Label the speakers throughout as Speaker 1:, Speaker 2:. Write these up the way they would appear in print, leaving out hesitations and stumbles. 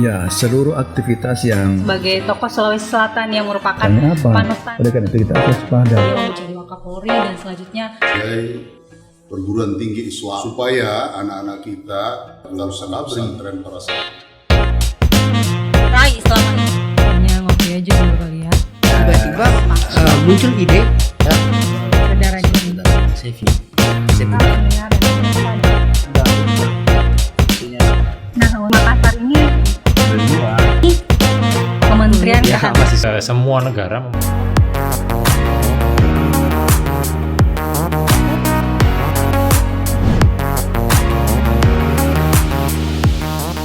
Speaker 1: Ya, seluruh aktivitas yang
Speaker 2: sebagai tokoh Sulawesi Selatan yang merupakan
Speaker 1: apa?
Speaker 2: panutan
Speaker 1: Oleh karena itu kita harus waspada.
Speaker 2: menjadi Wakapolri dan selanjutnya
Speaker 3: sebagai perguruan tinggi Islam supaya anak-anak kita lulusan pesantren para sahabat
Speaker 2: Rai selama ini hanya ngopi aja dulu kali ya.
Speaker 4: Tiba-tiba muncul ide
Speaker 2: Saudara ini nah Makassar ini Kementerian Kesehatan
Speaker 5: semua negara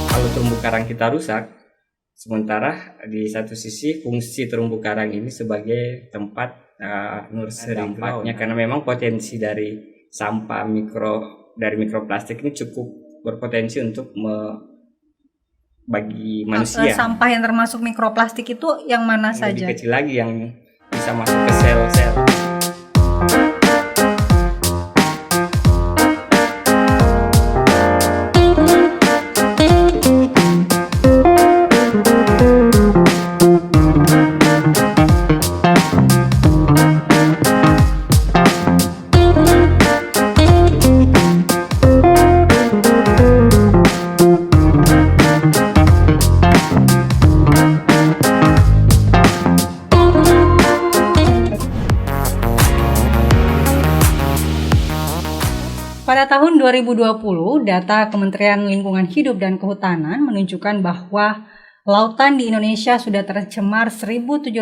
Speaker 6: kalau terumbu karang kita rusak, sementara di satu sisi fungsi terumbu karang ini sebagai tempat nursery dampaknya karena memang potensi dari sampah dari mikroplastik ini cukup berpotensi untuk bagi manusia.
Speaker 2: Sampah yang termasuk mikroplastik itu yang mana
Speaker 6: Lebih
Speaker 2: saja?
Speaker 6: kecil lagi yang bisa masuk ke sel-sel.
Speaker 2: Pada tahun 2020, data Kementerian Lingkungan Hidup dan Kehutanan menunjukkan bahwa lautan di Indonesia sudah tercemar 1.772,7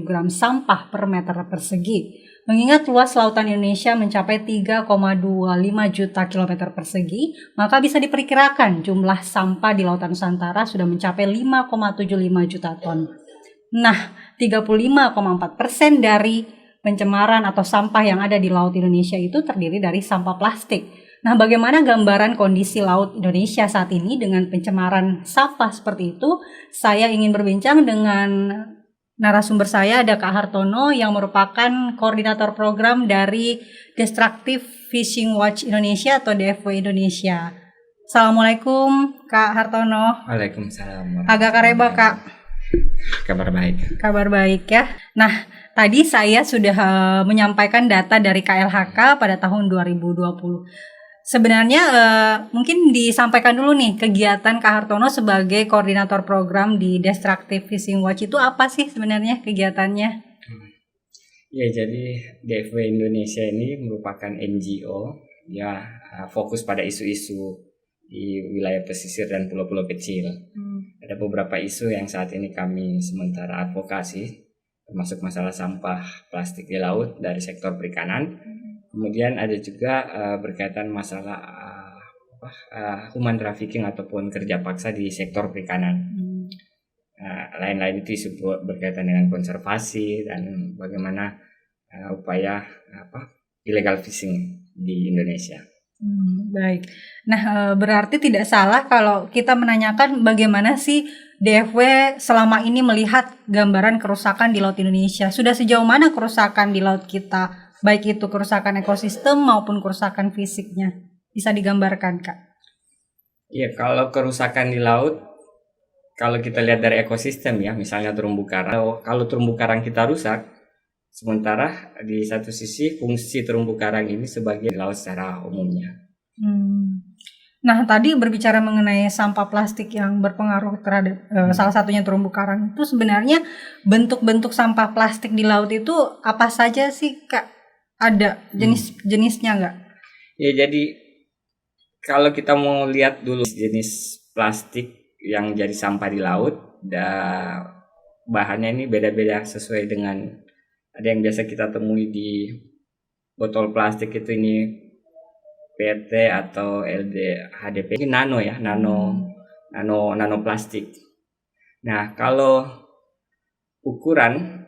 Speaker 2: gram sampah per meter persegi. Mengingat luas lautan Indonesia mencapai 3,25 juta kilometer persegi, maka bisa diperkirakan jumlah sampah di lautan Nusantara sudah mencapai 5,75 juta ton. Nah, 35,4% dari pencemaran atau sampah yang ada di laut Indonesia itu terdiri dari sampah plastik. Nah, bagaimana gambaran kondisi laut Indonesia saat ini dengan pencemaran sampah seperti itu? Saya ingin berbincang dengan narasumber saya, ada Kak Hartono yang merupakan koordinator program dari Destructive Fishing Watch Indonesia atau DFW Indonesia. Assalamualaikum Kak Hartono.
Speaker 6: Waalaikumsalam.
Speaker 2: Agak kareba Kak.
Speaker 6: Kabar baik.
Speaker 2: Kabar baik ya. Nah, tadi saya sudah menyampaikan data dari KLHK pada tahun 2020. Sebenarnya mungkin disampaikan dulu nih kegiatan Kak Hartono sebagai koordinator program di Destructive Fishing Watch itu apa sih sebenarnya kegiatannya?
Speaker 6: Ya, jadi DFW Indonesia ini merupakan NGO ya, fokus pada isu-isu di wilayah pesisir dan pulau-pulau kecil. Ada beberapa isu yang saat ini kami sementara advokasi, termasuk masalah sampah plastik di laut dari sektor perikanan. Kemudian ada juga berkaitan masalah human trafficking ataupun kerja paksa di sektor perikanan. Lain-lain itu isu berkaitan dengan konservasi dan bagaimana upaya illegal fishing di Indonesia.
Speaker 2: Baik. Nah, berarti tidak salah kalau kita menanyakan bagaimana sih DFW selama ini melihat gambaran kerusakan di laut Indonesia. Sudah sejauh mana kerusakan di laut kita, baik itu kerusakan ekosistem maupun kerusakan fisiknya. Bisa digambarkan, Kak?
Speaker 6: Iya, kalau kerusakan di laut, kalau kita lihat dari ekosistem ya, misalnya terumbu karang. Kalau terumbu karang kita rusak, sementara di satu sisi fungsi terumbu karang ini sebagai laut secara umumnya.
Speaker 2: Nah, tadi berbicara mengenai sampah plastik yang berpengaruh terhadap salah satunya terumbu karang itu sebenarnya bentuk-bentuk sampah plastik di laut itu apa saja sih, Kak? Ada jenis-jenisnya nggak?
Speaker 6: Ya, jadi kalau kita mau lihat dulu jenis plastik yang jadi sampah di laut, bahannya ini beda-beda sesuai dengan. Ada yang biasa kita temui di botol plastik itu ini PET atau HDP, ini nano ya, nano plastik. Nah, kalau ukuran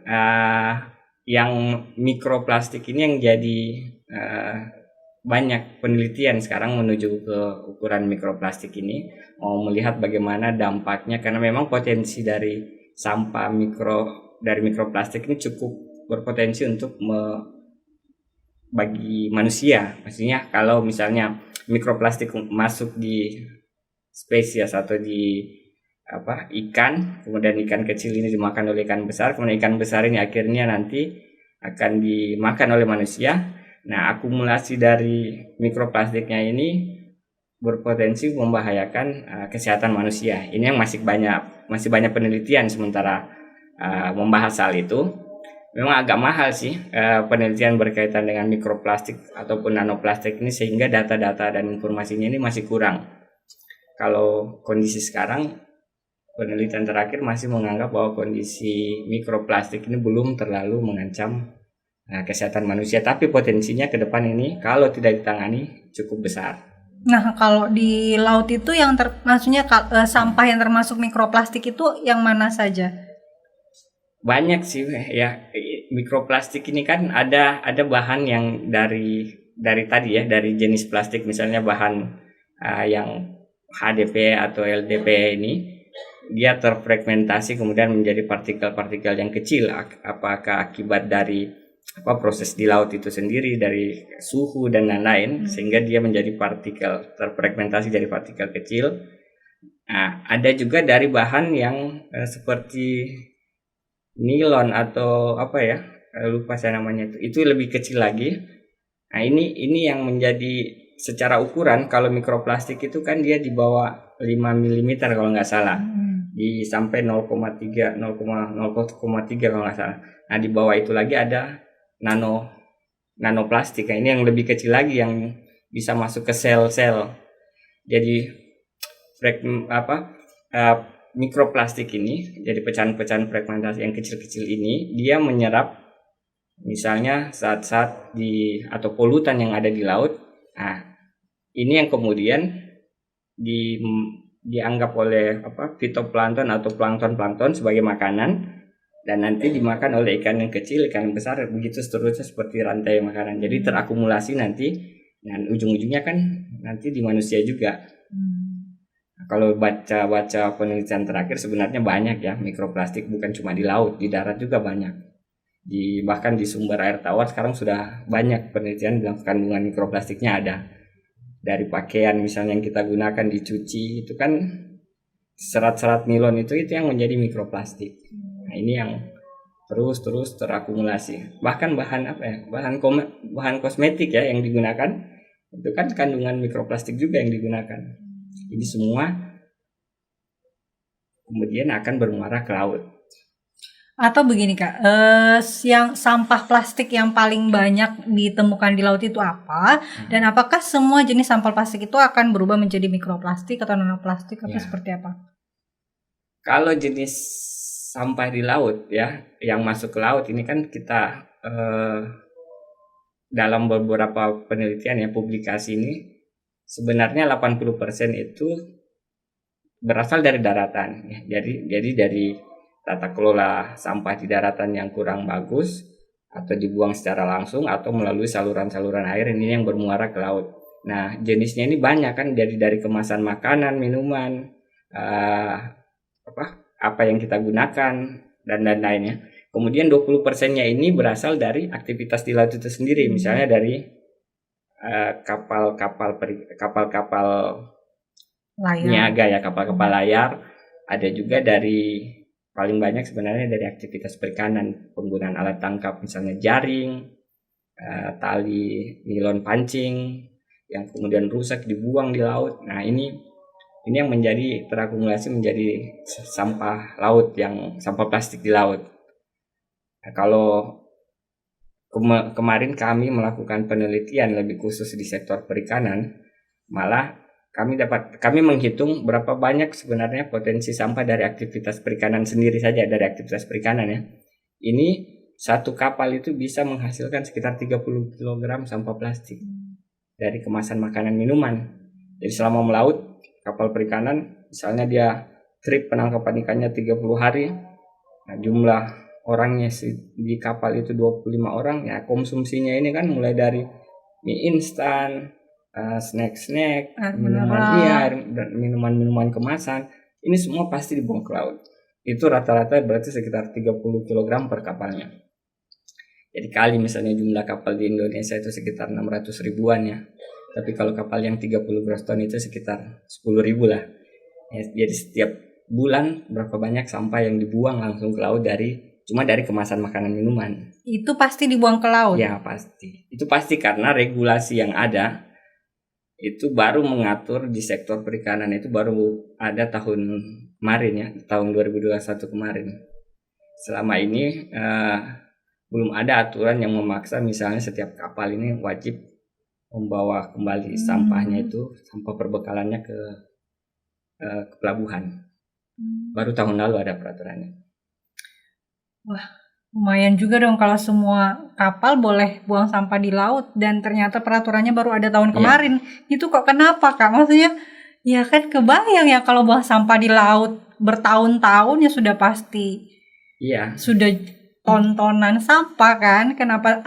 Speaker 6: yang mikroplastik ini yang jadi banyak penelitian sekarang menuju ke ukuran mikroplastik ini, mau melihat bagaimana dampaknya karena memang potensi dari sampah dari mikroplastik ini cukup berpotensi untuk bagi manusia. Maksudnya kalau misalnya mikroplastik masuk di spesies atau di ikan, kemudian ikan kecil ini dimakan oleh ikan besar, kemudian ikan besar ini akhirnya nanti akan dimakan oleh manusia. Nah, akumulasi dari mikroplastiknya ini berpotensi membahayakan kesehatan manusia. Ini yang masih banyak penelitian sementara membahas hal itu. Memang agak mahal sih penelitian berkaitan dengan mikroplastik ataupun nanoplastik ini, sehingga data-data dan informasinya ini masih kurang. Kalau kondisi sekarang, penelitian terakhir masih menganggap bahwa kondisi mikroplastik ini belum terlalu mengancam kesehatan manusia, tapi potensinya ke depan ini kalau tidak ditangani cukup besar.
Speaker 2: Nah, kalau di laut itu yang maksudnya sampah yang termasuk mikroplastik itu yang mana saja?
Speaker 6: Banyak sih ya. Mikroplastik ini kan ada bahan yang dari tadi ya, dari jenis plastik, misalnya bahan yang HDP atau LDP ini dia terfragmentasi kemudian menjadi partikel-partikel yang kecil, apakah akibat dari proses di laut itu sendiri, dari suhu dan lain-lain, sehingga dia menjadi partikel, terfragmentasi jadi partikel kecil. Nah, ada juga dari bahan yang seperti nilon atau lupa saya namanya, itu lebih kecil lagi. Nah, ini yang menjadi secara ukuran, kalau mikroplastik itu kan dia di bawah 5 mm kalau nggak salah, di sampai 0,3 kalau nggak salah. Nah, di bawah itu lagi ada nanoplastik. Nah, ini yang lebih kecil lagi, yang bisa masuk ke sel-sel. Jadi mikroplastik ini, jadi pecahan-pecahan fragmentasi yang kecil-kecil ini, dia menyerap misalnya zat-zat atau polutan yang ada di laut. Nah, ini yang kemudian dianggap oleh fitoplankton atau plankton sebagai makanan, dan nanti dimakan oleh ikan yang kecil, ikan yang besar, begitu seterusnya seperti rantai makanan. Jadi terakumulasi nanti, dan ujung-ujungnya kan nanti di manusia juga. Nah, kalau baca penelitian terakhir sebenarnya banyak ya mikroplastik, bukan cuma di laut, di darat juga banyak. Bahkan di sumber air tawar sekarang sudah banyak penelitian bilang kandungan mikroplastiknya ada. Dari pakaian misalnya yang kita gunakan dicuci, itu kan serat-serat nilon itu yang menjadi mikroplastik. Nah, ini yang terus terakumulasi. Bahkan bahan kosmetik ya yang digunakan, itu kan kandungan mikroplastik juga yang digunakan. Ini semua kemudian akan bermuara ke laut.
Speaker 2: Atau begini Kak, yang sampah plastik yang paling banyak ditemukan di laut itu apa? Dan apakah semua jenis sampah plastik itu akan berubah menjadi mikroplastik atau nanoplastik atau seperti apa?
Speaker 6: Kalau jenis sampah di laut ya, yang masuk ke laut ini kan kita dalam beberapa penelitian ya, publikasi ini, sebenarnya 80% itu berasal dari daratan ya. Jadi dari tata kelola sampah di daratan yang kurang bagus, atau dibuang secara langsung atau melalui saluran-saluran air, ini yang bermuara ke laut. Nah, jenisnya ini banyak kan, jadi dari kemasan makanan, minuman, apa yang kita gunakan dan lain-lainnya. Kemudian 20%-nya ini berasal dari aktivitas di laut itu sendiri, misalnya dari kapal-kapal niaga ya, kapal-kapal layar. Ada juga dari, paling banyak sebenarnya dari aktivitas perikanan, penggunaan alat tangkap misalnya jaring, tali nilon pancing yang kemudian rusak dibuang di laut. Nah, ini yang terakumulasi menjadi sampah laut, yang sampah plastik di laut. Nah, kalau kemarin kami melakukan penelitian lebih khusus di sektor perikanan, malah kami menghitung berapa banyak sebenarnya potensi sampah dari aktivitas perikanan sendiri saja, dari aktivitas perikanan ya. Ini satu kapal itu bisa menghasilkan sekitar 30 kg sampah plastik dari kemasan makanan minuman. Jadi selama melaut, kapal perikanan misalnya dia trip penangkapan ikannya 30 hari, nah, jumlah orangnya di kapal itu 25 orang ya, konsumsinya ini kan mulai dari mie instan, snack, minuman kemasan, ini semua pasti dibuang ke laut. Itu rata-rata berarti sekitar 30 kg per kapalnya. Jadi kali misalnya jumlah kapal di Indonesia itu sekitar 600 ribuan ya. Tapi kalau kapal yang 30 gross ton itu sekitar 10.000 lah. Ya, jadi setiap bulan berapa banyak sampah yang dibuang langsung ke laut cuma dari kemasan makanan minuman.
Speaker 2: Itu pasti dibuang ke laut?
Speaker 6: Ya pasti. Itu pasti karena regulasi yang ada itu baru mengatur di sektor perikanan itu baru ada tahun kemarin ya, tahun 2021 kemarin. Selama ini belum ada aturan yang memaksa misalnya setiap kapal ini wajib membawa kembali sampahnya itu, sampah perbekalannya ke pelabuhan. Baru tahun lalu ada peraturannya.
Speaker 2: Wah, lumayan juga dong kalau semua kapal boleh buang sampah di laut dan ternyata peraturannya baru ada tahun kemarin. Itu kok kenapa, Kak? Maksudnya ya kan kebayang ya kalau buang sampah di laut bertahun-tahun ya sudah pasti.
Speaker 6: Iya.
Speaker 2: Sudah tontonan sampah kan? Kenapa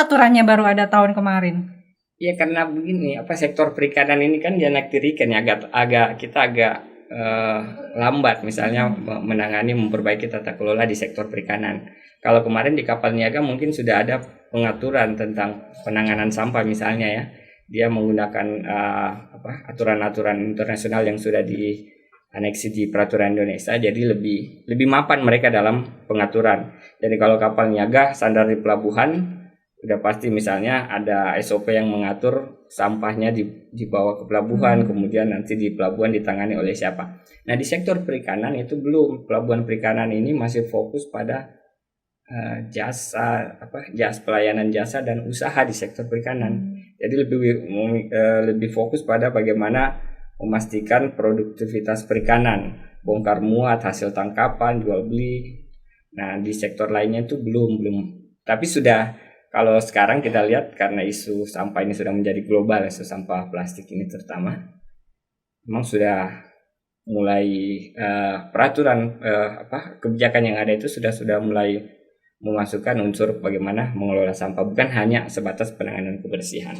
Speaker 2: aturannya baru ada tahun kemarin?
Speaker 6: Ya karena begini, sektor perikanan ini kan dianaktirikan ya agak lambat misalnya menangani memperbaiki tata kelola di sektor perikanan. Kalau kemarin di kapal niaga mungkin sudah ada pengaturan tentang penanganan sampah misalnya ya. Dia menggunakan aturan-aturan internasional yang sudah dianeksi di peraturan Indonesia, jadi lebih mapan mereka dalam pengaturan. Jadi kalau kapal niaga standar di pelabuhan udah pasti misalnya ada SOP yang mengatur sampahnya dibawa ke pelabuhan, kemudian nanti di pelabuhan ditangani oleh siapa. Nah di sektor perikanan itu belum. Pelabuhan perikanan ini masih fokus pada pelayanan jasa dan usaha di sektor perikanan. Jadi lebih fokus pada bagaimana memastikan produktivitas perikanan, bongkar muat, hasil tangkapan, jual beli. Nah di sektor lainnya itu belum. Tapi sudah. Kalau sekarang kita lihat karena isu sampah ini sudah menjadi global, isu sampah plastik ini terutama, memang sudah mulai peraturan kebijakan yang ada itu sudah mulai memasukkan unsur bagaimana mengelola sampah, bukan hanya sebatas penanganan kebersihan.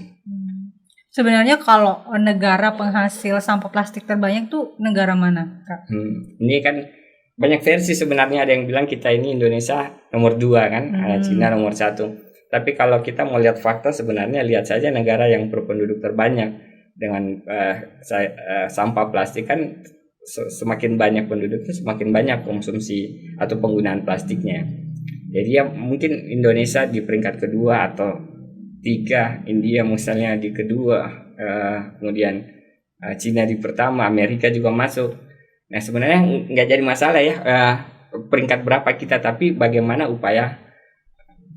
Speaker 2: Sebenarnya kalau negara penghasil sampah plastik terbanyak tuh negara mana, Kak?
Speaker 6: Ini kan banyak versi sebenarnya. Ada yang bilang kita ini Indonesia nomor 2 kan, ada Cina nomor 1. Tapi kalau kita mau lihat fakta sebenarnya lihat saja negara yang berpenduduk terbanyak dengan sampah plastik kan semakin banyak penduduknya semakin banyak konsumsi atau penggunaan plastiknya. Jadi ya mungkin Indonesia di peringkat kedua atau 3, India misalnya di kedua, kemudian Cina di pertama, Amerika juga masuk. Nah sebenarnya nggak jadi masalah ya peringkat berapa kita, tapi bagaimana upaya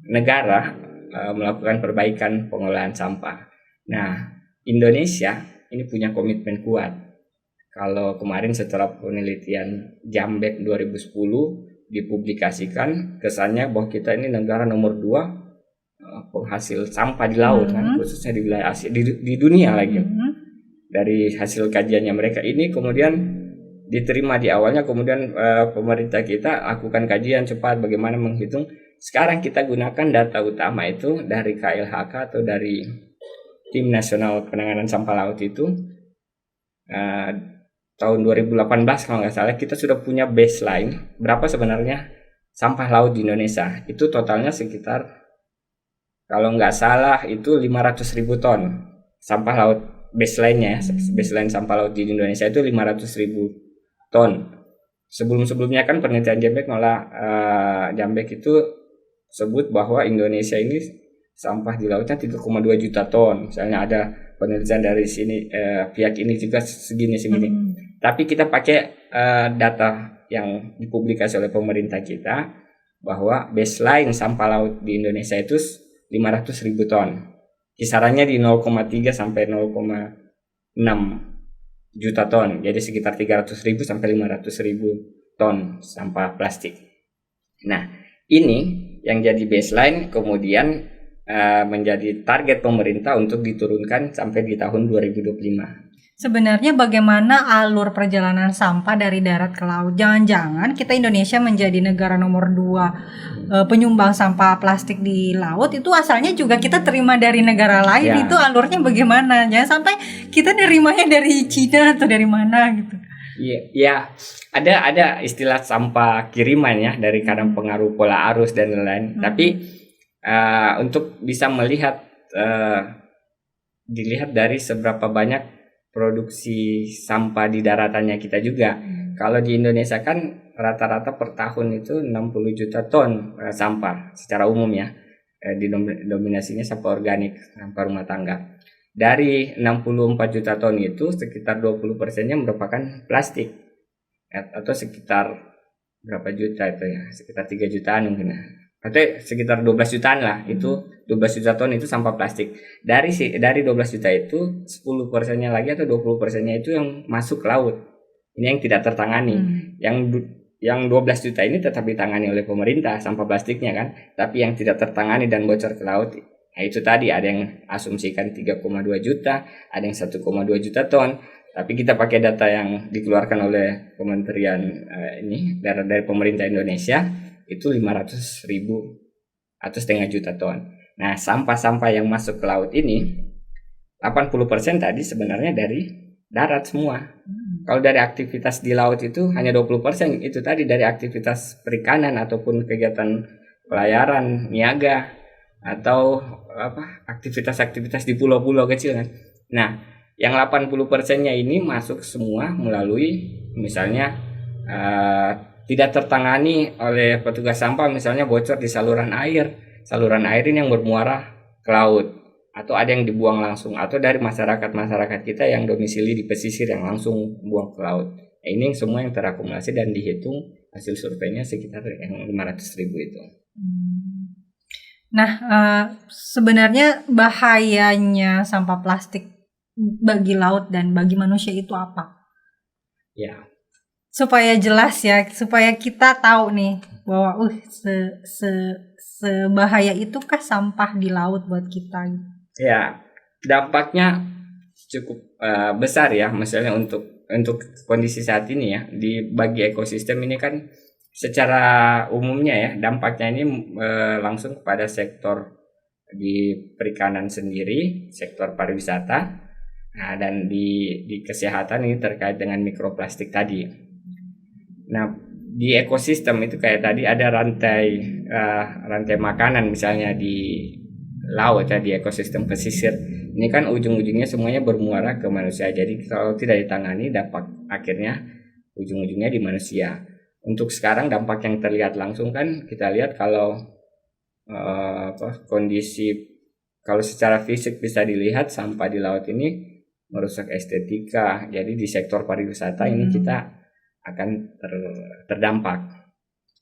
Speaker 6: negara melakukan perbaikan pengelolaan sampah. Nah, Indonesia ini punya komitmen kuat. Kalau kemarin setelah penelitian Jambek 2010 dipublikasikan, kesannya bahwa kita ini negara nomor 2 penghasil sampah di laut kan, khususnya di wilayah Asia, di dunia lagi. Dari hasil kajiannya mereka ini kemudian diterima di awalnya, kemudian pemerintah kita lakukan kajian cepat bagaimana menghitung. Sekarang kita gunakan data utama itu dari KLHK atau dari Tim Nasional Penanganan Sampah Laut itu tahun 2018 kalau nggak salah, kita sudah punya baseline berapa sebenarnya sampah laut di Indonesia. Itu totalnya sekitar kalau nggak salah itu 500.000 ton sampah laut baseline-nya. Baseline sampah laut di Indonesia itu 500.000 ton. Sebelum-sebelumnya kan penelitian Jambek itu sebut bahwa Indonesia ini sampah di lautnya 3,2 juta ton. Misalnya ada penelitian dari sini pihak ini juga segini. Tapi kita pakai data yang dipublikasi oleh pemerintah kita bahwa baseline sampah laut di Indonesia itu 500.000 ton. Kisarannya di 0,3 sampai 0,6 juta ton. Jadi sekitar 300.000 sampai 500.000 ton sampah plastik. Nah, ini yang jadi baseline kemudian menjadi target pemerintah untuk diturunkan sampai di tahun 2025.
Speaker 2: Sebenarnya bagaimana alur perjalanan sampah dari darat ke laut? Jangan-jangan kita Indonesia menjadi negara nomor 2 penyumbang sampah plastik di laut, itu asalnya juga kita terima dari negara lain ya. Itu alurnya bagaimana? Jangan sampai kita nerimanya dari Cina atau dari mana gitu.
Speaker 6: Iya, ada istilah sampah kiriman ya dari karena pengaruh pola arus dan lain-lain. Tapi untuk bisa melihat dilihat dari seberapa banyak produksi sampah di daratannya kita juga. Kalau di Indonesia kan rata-rata per tahun itu 60 juta ton sampah secara umum ya. Dominasinya sampah organik, sampah rumah tangga. Dari 64 juta ton itu sekitar 20%-nya merupakan plastik. Atau sekitar berapa juta itu ya? Sekitar 3 jutaan mungkin ya. Atau sekitar 12 jutaan lah. Itu 12 juta ton itu sampah plastik. Dari 12 juta itu 10%-nya lagi atau 20%-nya itu yang masuk ke laut. Ini yang tidak tertangani. Yang 12 juta ini tetap ditangani oleh pemerintah sampah plastiknya kan, tapi yang tidak tertangani dan bocor ke laut, nah itu tadi ada yang asumsikan 3,2 juta, ada yang 1,2 juta ton, tapi kita pakai data yang dikeluarkan oleh Kementerian dari pemerintah Indonesia itu 500 ribu atau setengah juta ton. Nah sampah-sampah yang masuk ke laut ini 80% tadi sebenarnya dari darat semua. Kalau dari aktivitas di laut itu hanya 20%, itu tadi dari aktivitas perikanan ataupun kegiatan pelayaran, niaga atau aktivitas-aktivitas di pulau-pulau kecil kan. Nah, yang 80%-nya ini masuk semua melalui misalnya tidak tertangani oleh petugas sampah, misalnya bocor di saluran air. Saluran air ini yang bermuara ke laut. Atau ada yang dibuang langsung, atau dari masyarakat kita yang domisili di pesisir yang langsung buang ke laut. Nah, ini semua yang terakumulasi dan dihitung hasil surveinya sekitar yang 500 ribu itu.
Speaker 2: Nah, sebenarnya bahayanya sampah plastik bagi laut dan bagi manusia itu apa?
Speaker 6: Ya.
Speaker 2: Supaya jelas ya, supaya kita tahu nih bahwa sebahaya itukah sampah di laut buat kita?
Speaker 6: Ya, dampaknya cukup besar ya, misalnya untuk kondisi saat ini ya, bagi ekosistem ini kan secara umumnya ya, dampaknya ini langsung kepada sektor di perikanan sendiri, sektor pariwisata, nah, dan di kesehatan ini terkait dengan mikroplastik tadi. Nah, di ekosistem itu kayak tadi ada rantai makanan misalnya di laut ya, di ekosistem pesisir ini kan ujung-ujungnya semuanya bermuara ke manusia. Jadi kalau tidak ditangani, dampak akhirnya ujung-ujungnya di manusia. Untuk sekarang dampak yang terlihat langsung kan kita lihat kalau kondisi, kalau secara fisik bisa dilihat sampah di laut ini merusak estetika. Jadi di sektor pariwisata ini kita akan terdampak.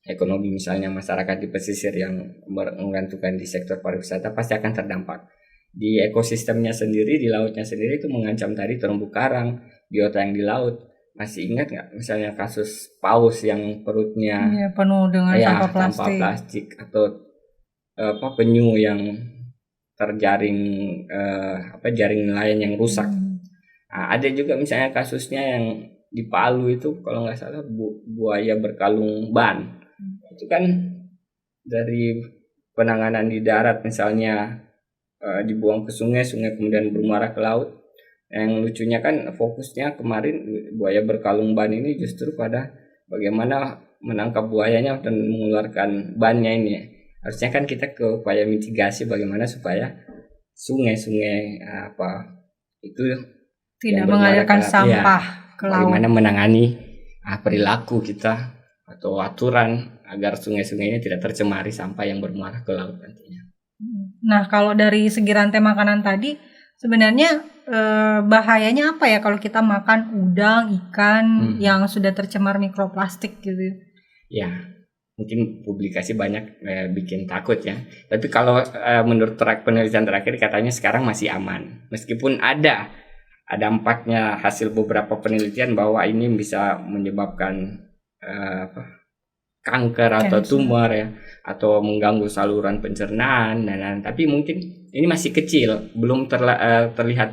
Speaker 6: Ekonomi misalnya masyarakat di pesisir yang menggantungkan di sektor pariwisata pasti akan terdampak. Di ekosistemnya sendiri, di lautnya sendiri itu mengancam tadi terumbu karang, biota yang di laut. Masih ingat nggak misalnya kasus paus yang perutnya
Speaker 2: penuh dengan sampah
Speaker 6: plastik atau penyu yang terjaring jaring nelayan yang rusak. Nah, ada juga misalnya kasusnya yang di Palu itu kalau nggak salah buaya berkalung ban. Itu kan dari penanganan di darat misalnya dibuang ke sungai kemudian bermuara ke laut. Yang lucunya kan fokusnya kemarin buaya berkalung ban ini justru pada bagaimana menangkap buayanya dan mengeluarkan bannya ini. Harusnya kan kita ke upaya mitigasi bagaimana supaya sungai-sungai itu
Speaker 2: tidak mengalirkan sampah ke laut.
Speaker 6: Bagaimana menangani perilaku kita atau aturan agar sungai-sungai ini tidak tercemari sampah yang bermuara ke laut nantinya.
Speaker 2: Nah, kalau dari segi rantai makanan tadi, sebenarnya bahayanya apa ya kalau kita makan udang, ikan yang sudah tercemar mikroplastik gitu? Ya,
Speaker 6: mungkin publikasi banyak bikin takut ya. Tapi kalau menurut penelitian terakhir katanya sekarang masih aman. Meskipun ada dampaknya hasil beberapa penelitian bahwa ini bisa menyebabkan kanker atau tumor ya, atau mengganggu saluran pencernaan tapi mungkin ini masih kecil, belum terlihat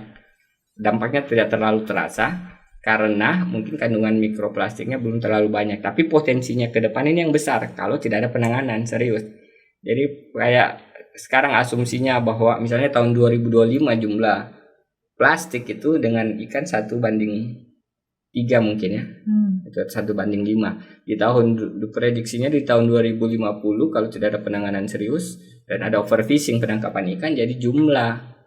Speaker 6: dampaknya, tidak terlalu terasa karena mungkin kandungan mikroplastiknya belum terlalu banyak, tapi potensinya ke depan ini yang besar kalau tidak ada penanganan serius. Jadi kayak sekarang asumsinya bahwa misalnya tahun 2025 jumlah plastik itu dengan ikan 1:3 mungkin ya. Itu 1:5. Prediksinya di tahun 2050 kalau tidak ada penanganan serius dan ada overfishing penangkapan ikan, jadi jumlah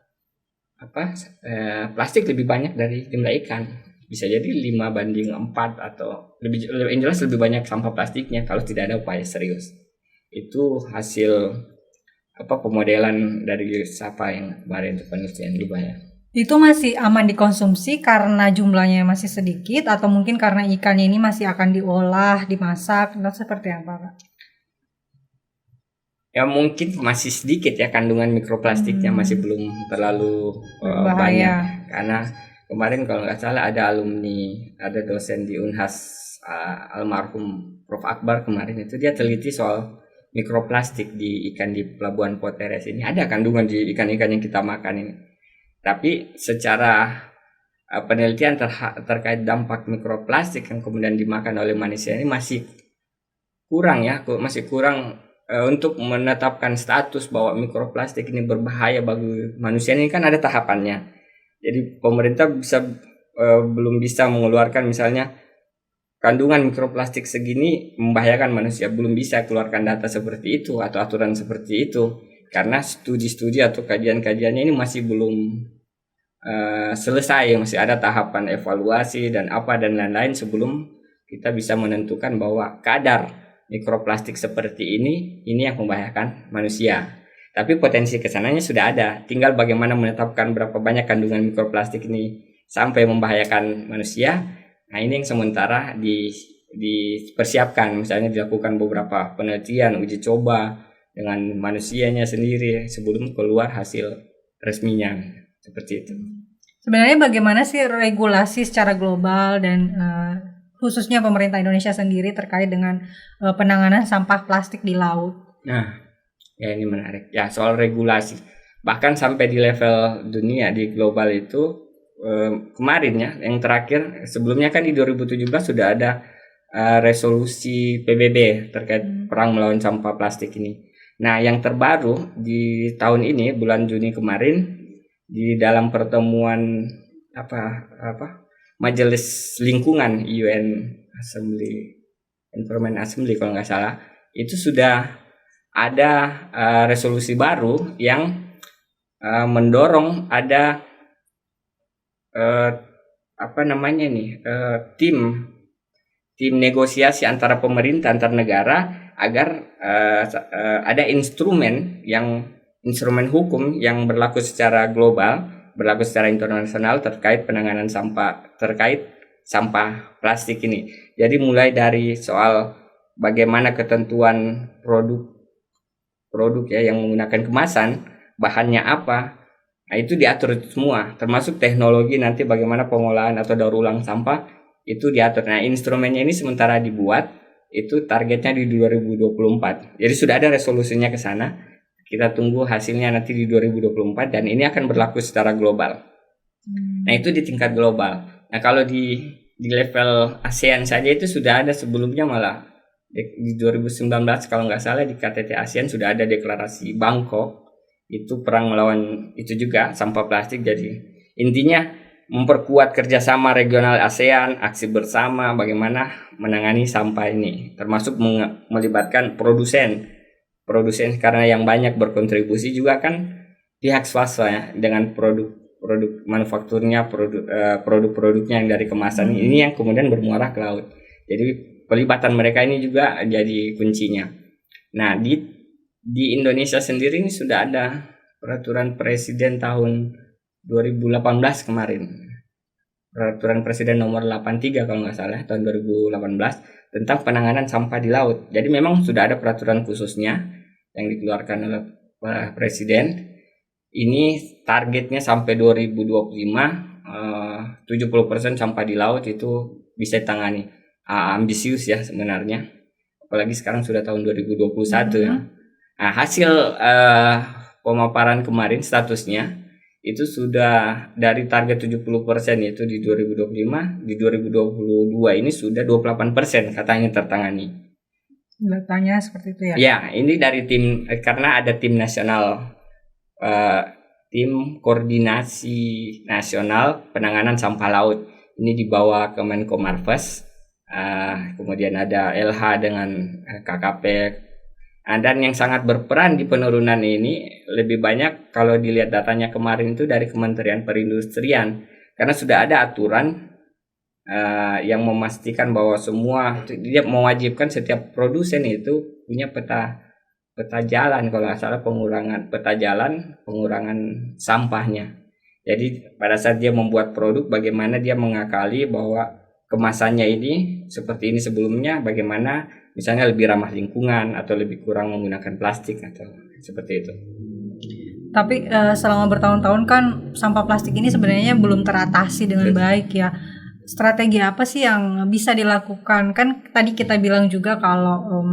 Speaker 6: plastik lebih banyak dari jumlah ikan. Bisa jadi 5:4 atau yang jelas lebih banyak sampah plastiknya kalau tidak ada upaya serius. Itu hasil pemodelan dari SAPA yang kemarin itu penelitian dibayar.
Speaker 2: Itu masih aman dikonsumsi karena jumlahnya masih sedikit atau mungkin karena ikannya ini masih akan diolah, dimasak, atau seperti apa, Kak?
Speaker 6: Ya mungkin masih sedikit ya kandungan mikroplastiknya, masih belum terlalu
Speaker 2: Berbahaya.
Speaker 6: banyak. Karena kemarin kalau nggak salah ada dosen di Unhas, almarhum Prof. Akbar kemarin itu dia teliti soal mikroplastik di ikan di Pelabuhan Poteres ini. Ada kandungan di ikan-ikan yang kita makan ini. Tapi secara penelitian terkait dampak mikroplastik yang kemudian dimakan oleh manusia ini masih kurang untuk menetapkan status bahwa mikroplastik ini berbahaya bagi manusia. Ini kan ada tahapannya. Jadi pemerintah belum bisa mengeluarkan misalnya kandungan mikroplastik segini membahayakan manusia, belum bisa keluarkan data seperti itu atau aturan seperti itu karena studi-studi atau kajian-kajiannya ini masih belum selesai, masih ada tahapan evaluasi dan lain-lain sebelum kita bisa menentukan bahwa kadar mikroplastik seperti ini yang membahayakan manusia. Tapi potensi kesananya sudah ada. Tinggal bagaimana menetapkan berapa banyak kandungan mikroplastik ini sampai membahayakan manusia. Nah ini yang sementara dipersiapkan. Misalnya dilakukan beberapa penelitian, uji coba dengan manusianya sendiri sebelum keluar hasil resminya. Seperti itu.
Speaker 2: Sebenarnya bagaimana sih regulasi secara global dan khususnya pemerintah Indonesia sendiri terkait dengan penanganan sampah plastik di laut?
Speaker 6: Nah, ya ini menarik. Ya, soal regulasi. Bahkan sampai di level dunia, di global itu kemarin ya, yang terakhir sebelumnya kan di 2017 sudah ada resolusi PBB terkait perang melawan sampah plastik ini. Nah, yang terbaru di tahun ini bulan Juni kemarin di dalam pertemuan Majelis Lingkungan UN Environment Assembly kalau nggak salah, itu sudah ada resolusi baru yang mendorong ada tim negosiasi antara pemerintah antar negara agar ada instrumen hukum yang berlaku secara global, berlaku secara internasional terkait penanganan sampah plastik ini. Jadi mulai dari soal bagaimana ketentuan produk ya yang menggunakan kemasan, bahannya apa, nah itu diatur semua, termasuk teknologi nanti bagaimana pengolahan atau daur ulang sampah itu diatur. Nah instrumennya ini sementara dibuat, itu targetnya di 2024. Jadi sudah ada resolusinya ke sana. Kita tunggu hasilnya nanti di 2024 dan ini akan berlaku secara global. Nah itu di tingkat global. Nah kalau di level ASEAN saja itu sudah ada sebelumnya, malah di 2019 kalau nggak salah di KTT ASEAN sudah ada deklarasi Bangkok, itu perang melawan itu juga sampah plastik. Jadi intinya memperkuat kerjasama regional ASEAN, aksi bersama bagaimana menangani sampah ini, termasuk melibatkan produsen karena yang banyak berkontribusi juga kan pihak swasta ya, dengan produk manufakturnya, produk-produknya yang dari kemasan ini yang kemudian bermuara ke laut. Jadi pelibatan mereka ini juga jadi kuncinya. Nah di Indonesia sendiri ini sudah ada peraturan presiden tahun 2018 kemarin, peraturan presiden nomor 83 kalau nggak salah tahun 2018 tentang penanganan sampah di laut. Jadi memang sudah ada peraturan khususnya yang dikeluarkan oleh presiden. Ini targetnya sampai 2025 70% sampah di laut itu bisa ditangani. Ambisius ya sebenarnya, apalagi sekarang sudah tahun 2021 ya. Nah, hasil pemaparan kemarin statusnya itu sudah dari target 70% yaitu di 2025, di 2022 ini sudah 28% katanya tertangani.
Speaker 2: Datanya seperti itu ya?
Speaker 6: Ya, ini dari tim, karena ada tim nasional, tim koordinasi nasional penanganan sampah laut. Ini dibawa ke Menko Marves, kemudian ada LH dengan KKP. Dan yang sangat berperan di penurunan ini lebih banyak kalau dilihat datanya kemarin itu dari Kementerian Perindustrian, karena sudah ada aturan yang memastikan bahwa semua dia mewajibkan setiap produsen itu punya peta jalan, kalau nggak salah pengurangan peta jalan pengurangan sampahnya. Jadi pada saat dia membuat produk, bagaimana dia mengakali bahwa kemasannya ini seperti ini sebelumnya, bagaimana misalnya lebih ramah lingkungan atau lebih kurang menggunakan plastik atau seperti itu.
Speaker 2: Tapi selama bertahun-tahun kan sampah plastik ini sebenarnya belum teratasi dengan baik ya. Strategi apa sih yang bisa dilakukan? Kan tadi kita bilang juga kalau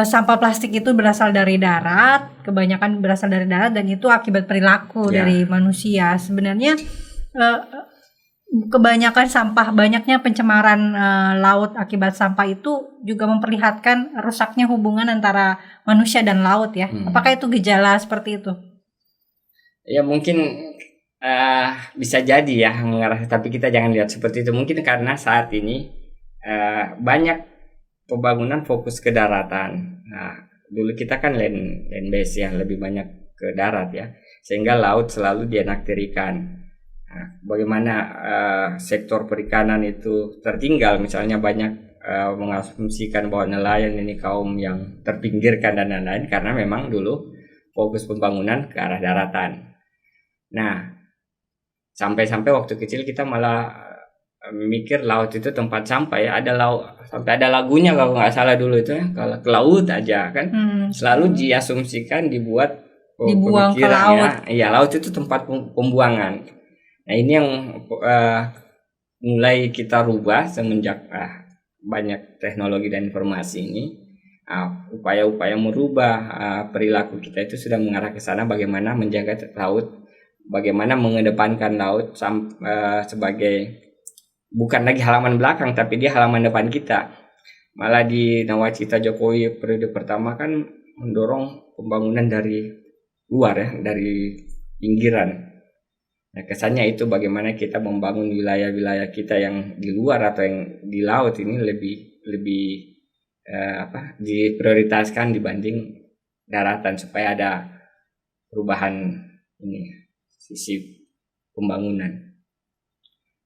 Speaker 2: sampah plastik itu berasal dari darat, kebanyakan berasal dari darat dan itu akibat perilaku dari manusia. Sebenarnya banyaknya pencemaran laut akibat sampah itu juga memperlihatkan rusaknya hubungan antara manusia dan laut ya. Apakah itu gejala seperti itu?
Speaker 6: Ya mungkin bisa jadi ya mengarah, tapi kita jangan lihat seperti itu. Mungkin karena saat ini banyak pembangunan fokus ke daratan. Nah, dulu kita kan land base ya, lebih banyak ke darat ya, sehingga laut selalu dianaktirikan. Nah, bagaimana sektor perikanan itu tertinggal, misalnya banyak mengasumsikan bahwa nelayan ini kaum yang terpinggirkan dan lain-lain, karena memang dulu fokus pembangunan ke arah daratan. Nah, sampai-sampai waktu kecil kita malah mikir laut itu tempat sampah ya. Ada laut, sampai ada lagunya kalau nggak salah dulu itu ya, kalau ke laut aja kan selalu diasumsikan dibuat
Speaker 2: dibuang ke laut.
Speaker 6: Ya, laut itu tempat pembuangan. Nah, ini yang mulai kita rubah semenjak banyak teknologi dan informasi ini. Upaya-upaya merubah perilaku kita itu sudah mengarah ke sana, bagaimana menjaga laut, bagaimana mengedepankan laut sebagai bukan lagi halaman belakang, tapi dia halaman depan kita. Malah di nawacita Jokowi periode pertama kan mendorong pembangunan dari luar ya, dari pinggiran. Nah, kesannya itu bagaimana kita membangun wilayah-wilayah kita yang di luar atau yang di laut ini lebih diprioritaskan dibanding daratan, supaya ada perubahan ini sisi pembangunan.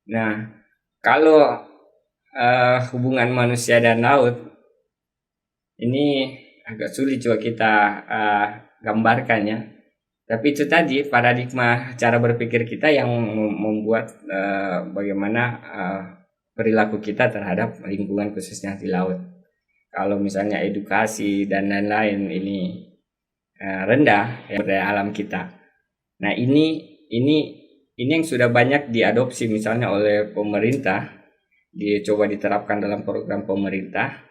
Speaker 6: Nah, kalau hubungan manusia dan laut ini agak sulit juga kita gambarkan ya. Tapi itu tadi paradigma cara berpikir kita yang membuat bagaimana perilaku kita terhadap lingkungan khususnya di laut. Kalau misalnya edukasi dan lain-lain ini rendah ya, daya alam kita. Nah, ini yang sudah banyak diadopsi misalnya oleh pemerintah, dicoba diterapkan dalam program pemerintah,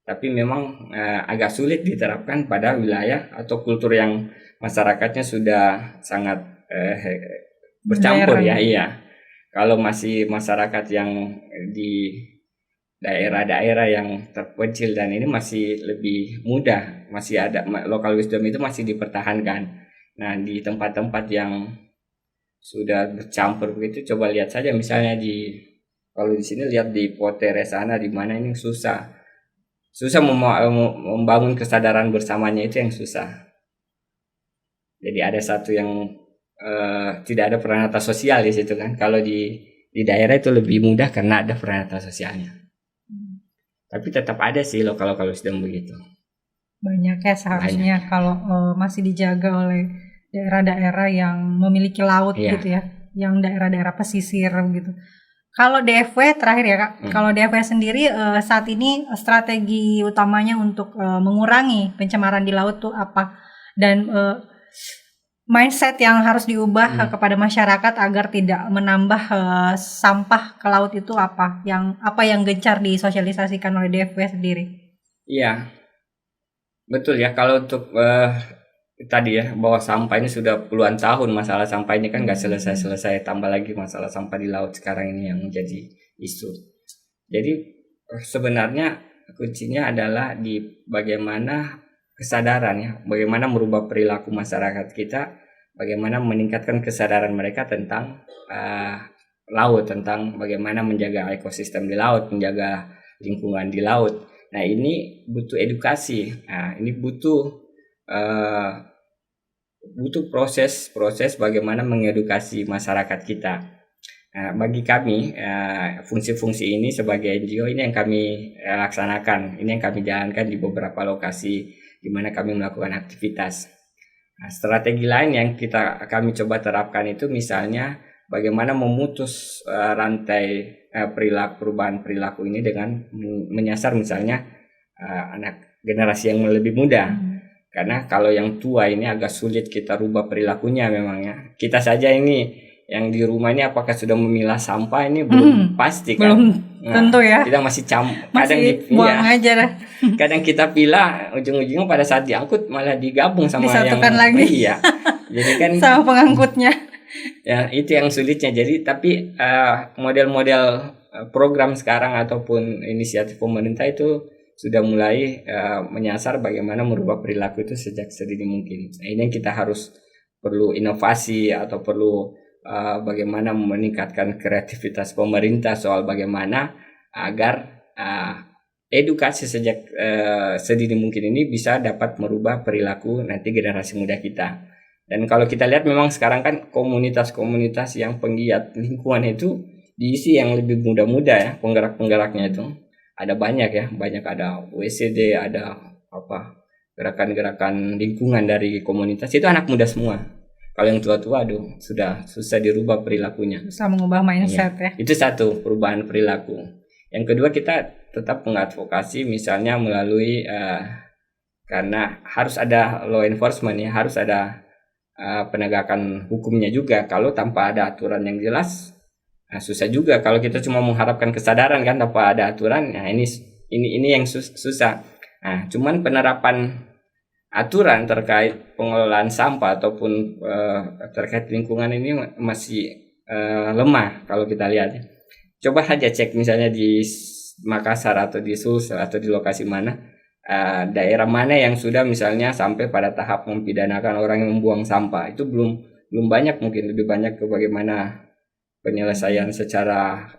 Speaker 6: tapi memang agak sulit diterapkan pada wilayah atau kultur yang masyarakatnya sudah sangat bercampur ya. Iya. Kalau masih masyarakat yang di daerah-daerah yang terpencil dan ini masih lebih mudah, masih ada local wisdom itu masih dipertahankan. Nah, di tempat-tempat yang sudah bercampur begitu, coba lihat saja misalnya kalau di sini lihat di Potere sana, di mana ini susah membangun kesadaran bersamanya, itu yang susah. Jadi ada satu yang tidak ada peranata sosial di situ kan. Kalau di daerah itu lebih mudah karena ada peranata sosialnya. Tapi tetap ada sih lokal wisdom begitu.
Speaker 2: Banyak ya seharusnya kalau masih dijaga oleh daerah-daerah yang memiliki laut gitu ya, yang daerah-daerah pesisir gitu. Kalau DFW terakhir ya Kak, kalau DFW sendiri saat ini strategi utamanya untuk mengurangi pencemaran di laut tuh apa? Dan mindset yang harus diubah kepada masyarakat agar tidak menambah sampah ke laut itu apa? Yang gencar disosialisasikan oleh DFW sendiri?
Speaker 6: Iya, betul ya. Kalau untuk tadi ya, bahwa sampah ini sudah puluhan tahun, masalah sampah ini kan nggak selesai-selesai, tambah lagi masalah sampah di laut sekarang ini yang menjadi isu. Jadi sebenarnya kuncinya adalah di bagaimana kesadaran ya, bagaimana merubah perilaku masyarakat kita, bagaimana meningkatkan kesadaran mereka tentang laut, tentang bagaimana menjaga ekosistem di laut, menjaga lingkungan di laut. Nah, ini butuh edukasi. Nah, ini butuh proses bagaimana mengedukasi masyarakat kita. Nah, bagi kami fungsi-fungsi ini sebagai NGO ini yang kami laksanakan, ini yang kami jalankan di beberapa lokasi di mana kami melakukan aktivitas. Nah, strategi lain yang kami coba terapkan itu misalnya bagaimana memutus rantai perubahan perilaku ini dengan menyasar misalnya anak generasi yang lebih muda. Karena kalau yang tua ini agak sulit kita rubah perilakunya memangnya. Kita saja ini yang di rumah ini apakah sudah memilah sampah ini belum pasti kan.
Speaker 2: Belum tentu ya.
Speaker 6: Kita masih
Speaker 2: buang aja lah.
Speaker 6: Kadang kita pilah ujung-ujungnya pada saat diangkut malah digabung sama
Speaker 2: disatukan
Speaker 6: yang
Speaker 2: lagi.
Speaker 6: Iya. Jadi kan
Speaker 2: sama pengangkutnya.
Speaker 6: Ya, itu yang sulitnya. Jadi tapi model-model program sekarang ataupun inisiatif pemerintah itu sudah mulai menyasar bagaimana merubah perilaku itu sejak sedini mungkin. Nah, ini yang kita harus perlu inovasi atau perlu bagaimana meningkatkan kreativitas pemerintah soal bagaimana agar edukasi sejak sedini mungkin ini bisa dapat merubah perilaku nanti generasi muda kita. Dan kalau kita lihat memang sekarang kan komunitas-komunitas yang penggiat lingkungan itu diisi yang lebih muda-muda ya, penggerak-penggeraknya itu. Ada banyak ya, ada WCD, ada gerakan-gerakan lingkungan dari komunitas itu anak muda semua. Kalau yang tua-tua sudah susah dirubah perilakunya.
Speaker 2: Susah mengubah mindset ya.
Speaker 6: Itu satu, perubahan perilaku. Yang kedua, kita tetap mengadvokasi misalnya melalui karena harus ada law enforcement ya, harus ada penegakan hukumnya juga. Kalau tanpa ada aturan yang jelas, susah juga. Kalau kita cuma mengharapkan kesadaran kan tanpa ada aturan, nah ini yang susah. Nah, cuman penerapan aturan terkait pengelolaan sampah ataupun terkait lingkungan ini masih lemah kalau kita lihat. Coba saja cek misalnya di Makassar atau di Sulsel atau di lokasi mana, daerah mana yang sudah misalnya sampai pada tahap mempidanakan orang yang membuang sampah. Itu belum banyak, mungkin lebih banyak ke bagaimana penyelesaian secara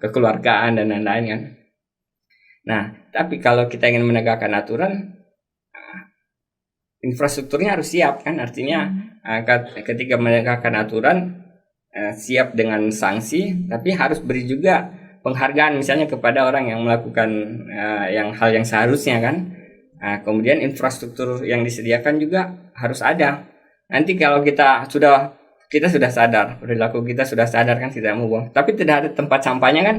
Speaker 6: kekeluargaan dan lain-lain kan. Nah, tapi kalau kita ingin menegakkan aturan, infrastrukturnya harus siap kan, artinya ketika menegakkan aturan siap dengan sanksi, tapi harus beri juga penghargaan misalnya kepada orang yang melakukan hal yang seharusnya kan. Kemudian infrastruktur yang disediakan juga harus ada. Nanti kalau kita sudah sadar, perilaku kita sudah sadar kan tidak mau buang, tapi tidak ada tempat sampahnya kan,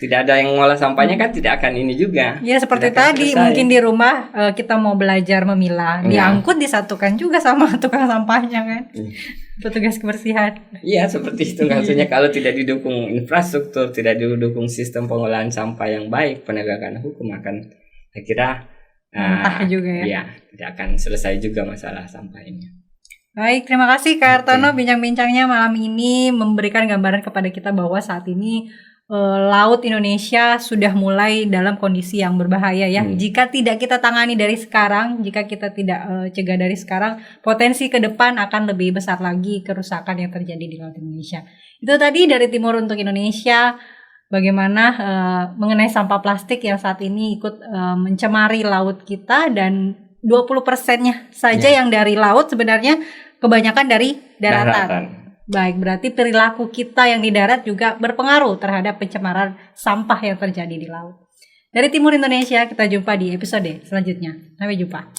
Speaker 6: tidak ada yang ngolah sampahnya kan, tidak akan ini juga.
Speaker 2: Ya seperti tadi, mungkin di rumah kita mau belajar memilah, diangkut disatukan juga sama tukang sampahnya kan, petugas kebersihan. Iya
Speaker 6: seperti itu maksudnya. Kalau tidak didukung infrastruktur, tidak didukung sistem pengolahan sampah yang baik, penegakan hukum akan, saya kira
Speaker 2: juga ya.
Speaker 6: Iya, tidak akan selesai juga masalah sampah ini.
Speaker 2: Baik, terima kasih Kak Hartono bincang-bincangnya malam ini, memberikan gambaran kepada kita bahwa saat ini laut Indonesia sudah mulai dalam kondisi yang berbahaya ya. Jika tidak kita tangani dari sekarang, jika kita tidak cegah dari sekarang, potensi ke depan akan lebih besar lagi kerusakan yang terjadi di laut Indonesia. Itu tadi dari Timur untuk Indonesia, bagaimana mengenai sampah plastik yang saat ini ikut mencemari laut kita, dan 20%-nya saja yang dari laut, sebenarnya kebanyakan dari daratan. Baik, berarti perilaku kita yang di darat juga berpengaruh terhadap pencemaran sampah yang terjadi di laut. Dari Timur Indonesia, kita jumpa di episode selanjutnya. Sampai jumpa.